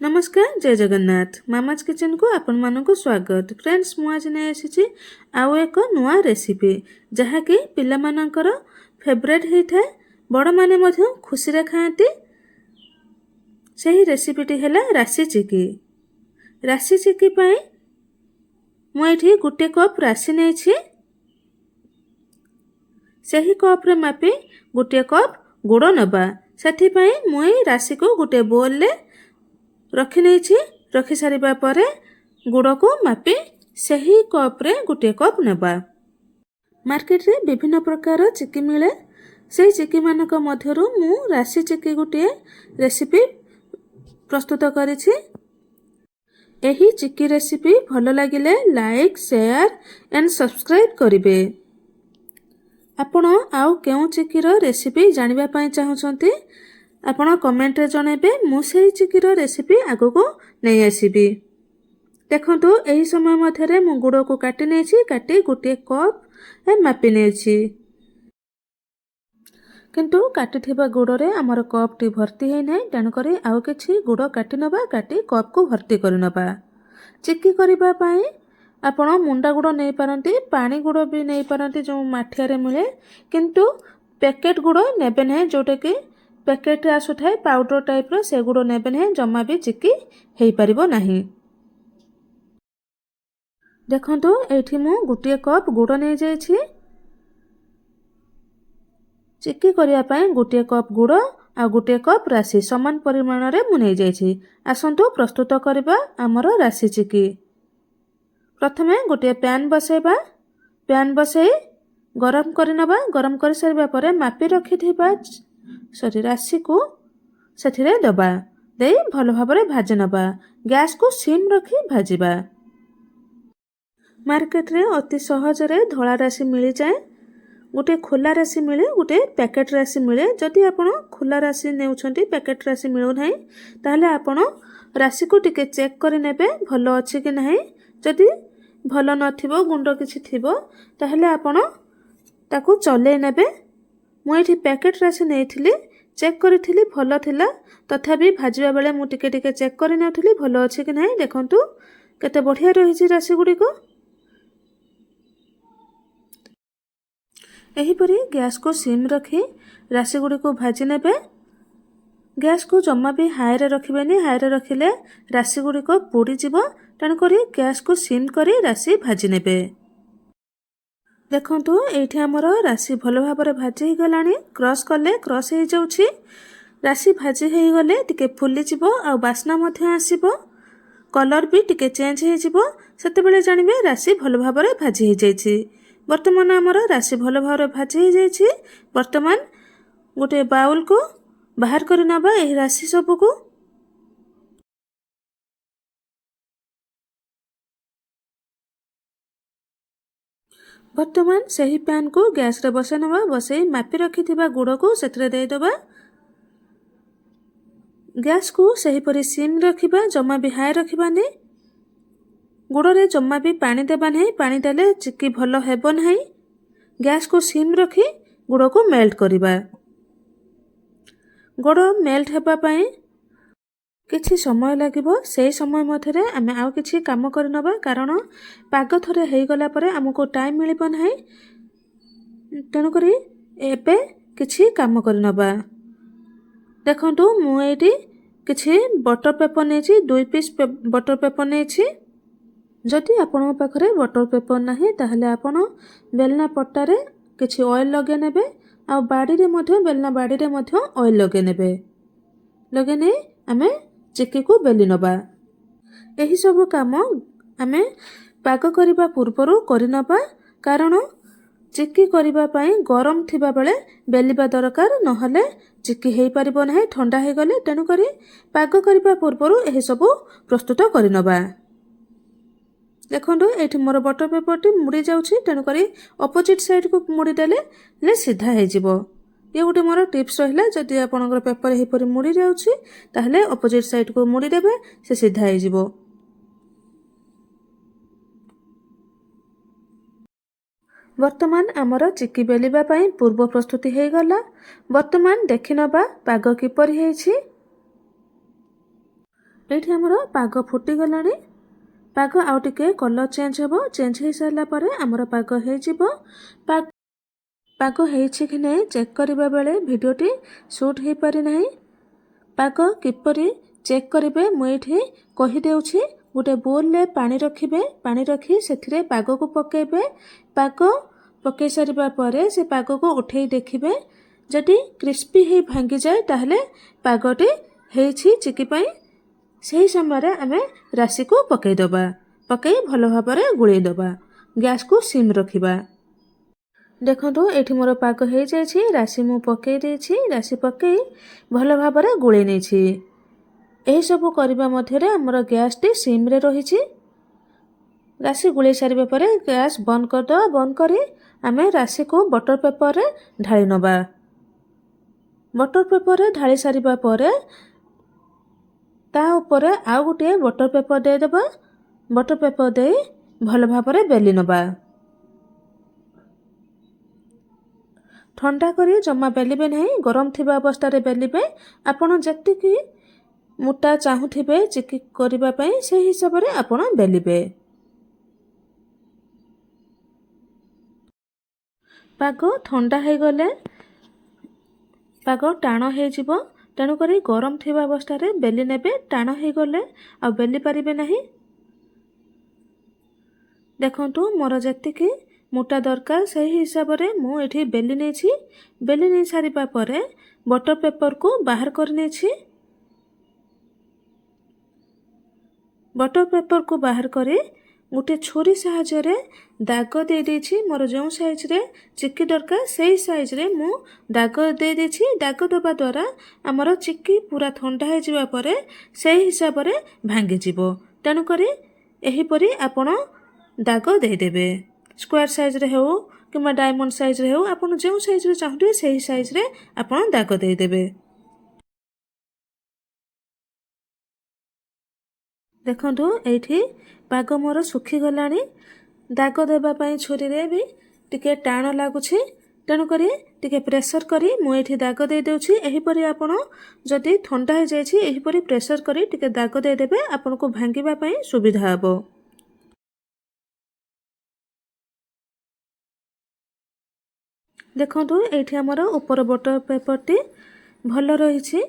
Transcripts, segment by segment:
नमस्कार जय Jagannath mama's kitchen को आपण मानक स्वागत। फ्रेंड्स मु आज नहीं आसी आउ एक नुआ रेसिपी जहाँकि पिला मानकर फेवरेट होता है, बड़ माने मध्य खुशी रे खाती। सही रेसिपीटी है राशि चिकी। राशि चिकी पाई मुझे गोटे कप राशि नहीं, सही कप रे मापी गोटे कप गुड़ नबा। से मुई राशि को गोटे बोल ले रखी नहीं। रखी सारिबा परे गुड़ को मापी सही कप रे गोटे कप नेबा। मार्केट रे विभिन्न प्रकार चिकी मिले, से चिकी मानक मध्यरु मु राशि चिकी गोटे रेसिपी प्रस्तुत करिछि। एही चिकी रेसिपी भलो लागिले लाइक शेयर एंड सब्सक्राइब करिवे। आपण आउ केउ चिकी रो रेसिपी जानिबा पई चाहुछंती आपण कमेंट रे जणेबे। मु सेही चिकी रो रेसिपी आगो को नै आसीबी। देखंतु एही समय मध्यरे मु गुड़ को काटी नेछि, काटी गोटे कप मापी नेछि। किंतु काटी थिबा गुड़ रे हमर कप टी भर्ती हे नै, तेनु करी आउ किछि गुड़ काटी नबा, काटी कप को भर्ती करि नबा। चिकी करिबा पई आपण मुंडा गुड़ नै पारंती, पानी गुड़ भी नै पारंती जो माठिया रे मिले। किंतु पैकेट गुड़ नेबे नै, जोटा कि पैकेट रे आसु थाए पाउडर टाइप रो, से गुड़ नेबे नै, जम्मा भी चिकी हेई परिबो नाही। देखंतु एठी मु गोटे कप गुड़ नै जायछि। चिकी करिया पई गोटे कप गुड़ आ गोटे कप राशि समान परिमाण रे मु नै जायछि। आसंतु प्रस्तुत करबा हमर राशि चिकी। प्रथमे गोटे पैन बसेबा, पैन बसई गरम करि नबा। गरम करि सारिबा परे मापी रखि थिबा राशि को सेथिरे दबा, देई भलो भाबरे भाजी नबा। गैस को सिम रखी भाजीबा। मार्केट रे अति सहज रे धला राशि मिली जाए। गोटे खोला राशि मिले, गोटे पैकेट राशि मिले। जदि आपण खोला राशि नेउछंती, पैकेट राशि मिलु नाही, ताहले आपण राशि को टिके चेक करि नेबे भलो अछि कि नाही। जदि भलो नथिबो, गुंड किछि थिबो, ताहले आपण ताकू चले नेबे। मु एठी पैकेट राशि नेइथिली, चेक करिथिली भलो थिला, तथापि भाजीबा बेले मु टिके टिके चेक करि नथिली भलो अछि कि नाही। देखंतु केते बढ़िया रहिछि राशि गुडी को। एही परी गैस को सिम रखी राशि गुडी को भाजी नेबे। गैस को जम्मा भी हाई रे रखिबेनी, हाई रे रखिले राशि गुडी को पोड़ी जिवो। तेणु करी गैस को सिम करी राशि भाजी नेबे। देखंतु एठी हमर राशि भलो भाबरे भाजी हे गलानी। क्रॉस कले क्रॉस हे जाउछि। राशि भाजी हे गले टिके फुली जिवो आ बास्ना मध्य आसीबो, कलर भी टिके चेंज हे जिवो। सेते बेले जानिबे राशि भलो भाबरे भाजी हे जाइछि। वर्तमान हमर राशि भलो भाबरे भाजी हे जाइछि। वर्तमान गोटे बाउल को बाहर करि नबा एही राशि सब को। वर्तमान सही पैन को गैस रे बसे नबा। बसे मापी रखी थिबा गुड़ को सेतरे दे दबा। गैस को सही परी सिम रखिबा, जम्मा भी हाई रखिबानी। गुड़ रे जम्मा भी पानी देबा नहीं, पानी देले चिकी भलो हेबो नहीं। गैस को सिम रखी गुड़ को मेल्ट करिबा। गुड़ मेल्ट हेबा पई किछि समय लागिबो। सेही समय मध्यरे आमे आउ किछि काम करि नबा, कारण पाग थरे हेई गला परे हमको टाइम मिलिबो नाही। तेणु करी एबे किछि काम करि नबा। देखंतु मु एठी किछि बटर पेपर नेछि, 2 पीस बटर पेपर नेछि। जदि आपन पाखरे बटर पेपर नाही, ताहले आपन बेलना पट्टारे किछि ऑयल लगे नेबे। आ बाडी रे मध्य बेलना बाडी रे मध्य ऑयल लगे नेबे। लगे नै आमे चिकी को बेली नबा। एही सब काम आमे पाग करिबा पूर्वरु करि नबा, कारण चिकी करिबा पई गरम थिबा बेले बेलिबा दरकार, नहले चिकी हेई परिबो नाही, ठंडा हे गले। तेनु करी पाग करिबा पूर्वरु एही सब प्रस्तुत करि नबा। देखंतु एठी मोर बटर पेपर टी मुड़ी जाउछि, तेनु करी अपोजिट साइड को मुड़ी देले सीधा हे जिवो। ये गोटे मोर टिप्स रहिला। जदि आपनकर पेपर हे परी मुड़ी जाउछि, ताहले अपोजिट साइड को मुड़ी देबे, से सीधा हे जिवो। वर्तमान आमर चिकी बेलिबा पई पूर्व प्रस्तुति हे गला। वर्तमान देखि नबा पाग किपरि हेछि। ଏଇଠି ଆମର ପାଗ ଫୁଟିଗଲାଣି। ପାଗ ଆଉ ଟିକେ କଲର୍ ଚେଞ୍ଜ ହେବ। ଚେଞ୍ଜ ହେଇସାରିଲା ପରେ ଆମର ପାଗ ହେଇଯିବ। ପାଗ ହେଇଛି କି ନାହିଁ ଚେକ୍ କରିବା ବେଳେ ଭିଡ଼ିଓଟି ସୁଟ୍ ହେଇପାରି ନାହିଁ। ପାଗ କିପରି ଚେକ୍ କରିବେ ମୁଁ ଏଇଠି କହିଦେଉଛି। ଗୋଟେ ବୋଲରେ ପାଣି ରଖିବେ। ପାଣି ରଖି ସେଥିରେ ପାଗକୁ ପକାଇବେ। ପାଗ ପକାଇ ସାରିବା ପରେ ସେ ପାଗକୁ ଉଠେଇ ଦେଖିବେ। ଯଦି କ୍ରିସ୍ପି ହେଇ ଭାଙ୍ଗିଯାଏ ତାହେଲେ ପାଗଟି ହେଇଛି ଚିକି ପାଇଁ। ସେହି ସମୟରେ ଆମେ ରାଶିକୁ ପକାଇଦେବା। ପକାଇ ଭଲ ଭାବରେ ଗୋଳେଇ ଦେବା। ଗ୍ୟାସକୁ ସିମ୍ ରଖିବା। ଦେଖନ୍ତୁ ଏଇଠି ମୋର ପାଗ ହେଇଯାଇଛି। ରାଶି ମୁଁ ପକାଇ ଦେଇଛି। ରାଶି ପକାଇ ଭଲ ଭାବରେ ଗୋଳେଇ ନେଇଛି। ଏହିସବୁ କରିବା ମଧ୍ୟରେ ଆମର ଗ୍ୟାସଟି ସିମ୍ରେ ରହିଛି। ରାଶି ଗୋଳେଇ ସାରିବା ପରେ ଗ୍ୟାସ୍ ବନ୍ଦ କରିଦେବା। ବନ୍ଦ କରି ଆମେ ରାଶିକୁ ବଟର ପେପରରେ ଢାଳି ନେବା। ବଟର ପେପରରେ ଢାଳି ସାରିବା ପରେ ତା ଉପରେ ଆଉ ଗୋଟିଏ ବଟର ପେପର ଦେଇଦେବା। ବଟର ପେପର ଦେଇ ଭଲ ଭାବରେ ବେଲି ନେବା। ଥଣ୍ଡା କରି ଜମା ବେଲିବେ ନାହିଁ। ଗରମ ଥିବା ଅବସ୍ଥାରେ ବେଲିବେ। ଆପଣ ଯେତିକି ମୋଟା ଚାହୁଁଥିବେ ଚିକି କରିବା ପାଇଁ ସେହି ହିସାବରେ ଆପଣ ବେଲିବେ। ପାଗ ଥଣ୍ଡା ହେଇଗଲେ ପାଗ ଟାଣ ହେଇଯିବ। ତେଣୁକରି ଗରମ ଥିବା ଅବସ୍ଥାରେ ବେଲି ନେବେ। ଟାଣ ହେଇଗଲେ ଆଉ ବେଲି ପାରିବେ ନାହିଁ। ଦେଖନ୍ତୁ ମୋର ଯେତିକି ମୋଟା ଦରକାର ସେହି ହିସାବରେ ମୁଁ ଏଠି ବେଲି ନେଇଛି। ବେଲି ନେଇ ସାରିବା ପରେ ବଟର ପେପରକୁ ବାହାର କରି ନେଇଛି। ବଟର ପେପରକୁ ବାହାର କରି ଗୋଟେ ଛୁରୀ ସାହାଯ୍ୟରେ ଦାଗ ଦେଇ ଦେଇଛି। ମୋର ଯେଉଁ ସାଇଜରେ ଚିକି ଦରକାର ସେହି ସାଇଜରେ ମୁଁ ଦାଗ ଦେଇ ଦେଇଛି। ଦାଗ ଦେବା ଦ୍ୱାରା ଆମର ଚିକି ପୁରା ଥଣ୍ଡା ହେଇଯିବା ପରେ ସେହି ହିସାବରେ ଭାଙ୍ଗିଯିବ। ତେଣୁକରି ଏହିପରି ଆପଣ ଦାଗ ଦେଇଦେବେ। ସ୍କୋୟାର ସାଇଜରେ ହେଉ କିମ୍ବା ଡାଇମଣ୍ଡ ସାଇଜରେ ହେଉ ଆପଣ ଯେଉଁ ସାଇଜରେ ଚାହୁଁଥିବେ ସେହି ସାଇଜରେ ଆପଣ ଦାଗ ଦେଇଦେବେ। ଦେଖନ୍ତୁ ଏଇଠି ପାଗ ମୋର ଶୁଖିଗଲାଣି। ଦାଗ ଦେବା ପାଇଁ ଛୁରୀରେ ବି ଟିକେ ଟାଣ ଲାଗୁଛି। ତେଣୁକରି ଟିକେ ପ୍ରେସର କରି ମୁଁ ଏଇଠି ଦାଗ ଦେଇଦେଉଛି। ଏହିପରି ଆପଣ ଯଦି ଥଣ୍ଡା ହେଇଯାଇଛି ଏହିପରି ପ୍ରେସର କରି ଟିକେ ଦାଗ ଦେଇଦେବେ। ଆପଣଙ୍କୁ ଭାଙ୍ଗିବା ପାଇଁ ସୁବିଧା ହେବ। ଦେଖନ୍ତୁ ଏଇଠି ଆମର ଉପର ବଟର ପେପରଟି ଭଲ ରହିଛି।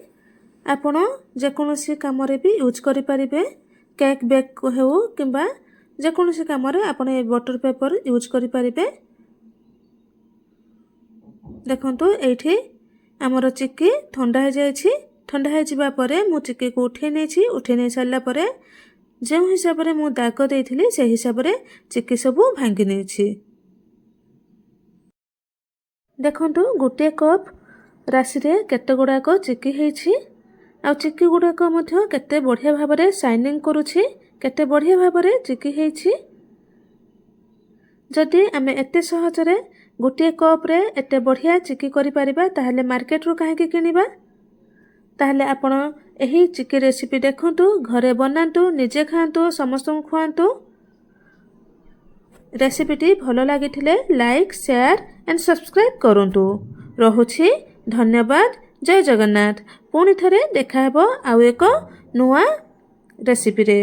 ଆପଣ ଯେକୌଣସି କାମରେ ବି ୟୁଜ୍ କରିପାରିବେ। କେକ୍ ବେକ୍ ହେଉ କିମ୍ବା ଯେକୌଣସି କାମରେ ଆପଣ ଏ ବଟର ପେପର ୟୁଜ୍ କରିପାରିବେ। ଦେଖନ୍ତୁ ଏଇଠି ଆମର ଚିକି ଥଣ୍ଡା ହେଇଯାଇଛି। ଥଣ୍ଡା ହେଇଯିବା ପରେ ମୁଁ ଚିକିକୁ ଉଠେଇ ନେଇଛି। ଉଠେଇ ନେଇ ସାରିଲା ପରେ ଯେଉଁ ହିସାବରେ ମୁଁ ଦାଗ ଦେଇଥିଲି ସେହି ହିସାବରେ ଚିକି ସବୁ ଭାଙ୍ଗି ନେଇଛି। ଦେଖନ୍ତୁ ଗୋଟିଏ କପ୍ ରାଶିରେ କେତେ ଗୁଡ଼ାକ ଚିକି ହେଇଛି। ଆଉ ଚିକି ଗୁଡ଼ାକ ମଧ୍ୟ କେତେ ବଢ଼ିଆ ଭାବରେ ସାଇନିଂ କରୁଛି। କେତେ ବଢ଼ିଆ ଭାବରେ ଚିକି ହେଇଛି। ଯଦି ଆମେ ଏତେ ସହଜରେ ଗୋଟିଏ କପ୍ରେ ଏତେ ବଢ଼ିଆ ଚିକି କରିପାରିବା ତାହେଲେ ମାର୍କେଟରୁ କାହିଁକି କିଣିବା। ତାହେଲେ ଆପଣ ଏହି ଚିକି ରେସିପି ଦେଖନ୍ତୁ, ଘରେ ବନାନ୍ତୁ, ନିଜେ ଖାଆନ୍ତୁ, ସମସ୍ତଙ୍କୁ ଖୁଆନ୍ତୁ। ରେସିପିଟି ଭଲ ଲାଗିଥିଲେ ଲାଇକ୍, ସେୟାର ଆଣ୍ଡ ସବସ୍କ୍ରାଇବ୍ କରନ୍ତୁ। ରହୁଛି ଧନ୍ୟବାଦ। ଜୟ ଜଗନ୍ନାଥ। ପୁଣି ଥରେ ଦେଖାହେବ ଆଉ ଏକ ନୂଆ ରେସିପିରେ।